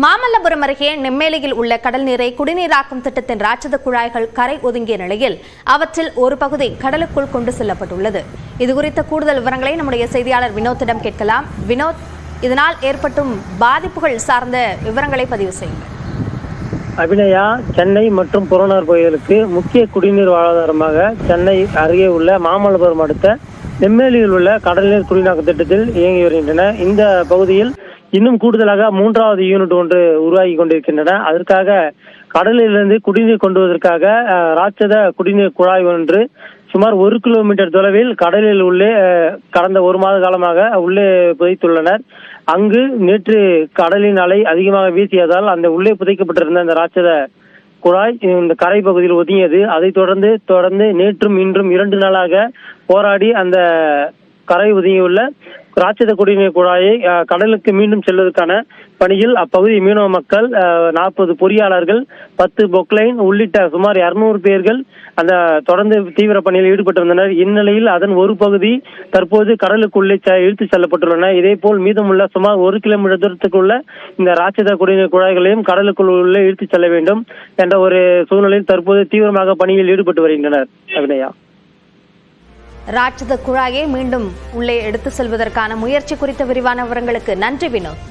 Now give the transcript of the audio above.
மாமல்லபுரம் அருகே நெம்மேலியில் உள்ள கடல் நீரை குடிநீராக்கும் திட்டத்தின் ராட்சத குழாய்கள் கரை ஒதுங்கிய நிலையில் அவற்றில் ஒரு பகுதி கடலுக்குள் கொண்டு செல்லப்பட்டுள்ளது. இதுகுறித்த கூடுதல் விவரங்களை நம்முடைய செய்தியாளர் வினோத்திடம் கேட்கலாம். வினோத், இதனால் ஏற்பட்டும் பாதிப்புகள் சார்ந்த விவரங்களை பதிவு செய்யுங்கள். அபிநயா, சென்னை மற்றும் புறநகர் பகுதிகளுக்கு முக்கிய குடிநீர் வாழ்வாதாரமாக சென்னை அருகே உள்ள மாமல்லபுரம் அடுத்த நெம்மேலியில் உள்ள கடல்நீர் குடிநீராக்க திட்டத்தில் இயங்கி வருகின்றன. இந்த பகுதியில் இன்னும் கூடுதலாக 3வது யூனிட் ஒன்று உருவாகி கொண்டிருக்கின்றன. அதற்காக கடலிலிருந்து குடிநீர் கொண்டுவதற்காக ராட்சத குடிநீர் குழாய் ஒன்று சுமார் 1 கிலோமீட்டர் தொலைவில் கடலில் உள்ளே கடந்த 1 மாத காலமாக உள்ளே புதைத்துள்ளனர். அங்கு நேற்று கடலின் அலை அதிகமாக வீசியதால் அந்த உள்ளே புதைக்கப்பட்டிருந்த அந்த ராட்சத குழாய் இந்த கரை பகுதியில் ஒதுங்கியது. அதை தொடர்ந்து நேற்றும் இன்றும் 2 நாளாக போராடி அந்த கரை ஒதுங்கியுள்ள ராட்சத குடிநீர் குழாயை கடலுக்கு மீண்டும் செல்வதற்கான பணியில் அப்பகுதி மீனவ மக்கள் 40 பொறியாளர்கள் 10 பொக்லைன் உள்ளிட்ட சுமார் 200 பேர்கள் அந்த தொடர்ந்து தீவிர பணியில் ஈடுபட்டு வந்தனர். இந்நிலையில் அதன் ஒரு பகுதி தற்போது கடலுக்குள்ளே இழுத்து செல்லப்பட்டுள்ளன. இதே போல் மீதமுள்ள சுமார் 1 கிலோமீட்டர் தூரத்துக்குள்ள இந்த ராட்சத குடிநீர் குழாய்களையும் கடலுக்குள் உள்ளே இழுத்து செல்ல வேண்டும் என்ற ஒரு சூழ்நிலையில் தற்போது தீவிரமாக பணியில் ஈடுபட்டு வருகின்றனர். அபிநயா, ராட்சத குழாயை மீண்டும் உள்ளே எடுத்து செல்வதற்கான முயற்சி குறித்த விரிவான விவரங்களுக்கு நன்றி வினோத்.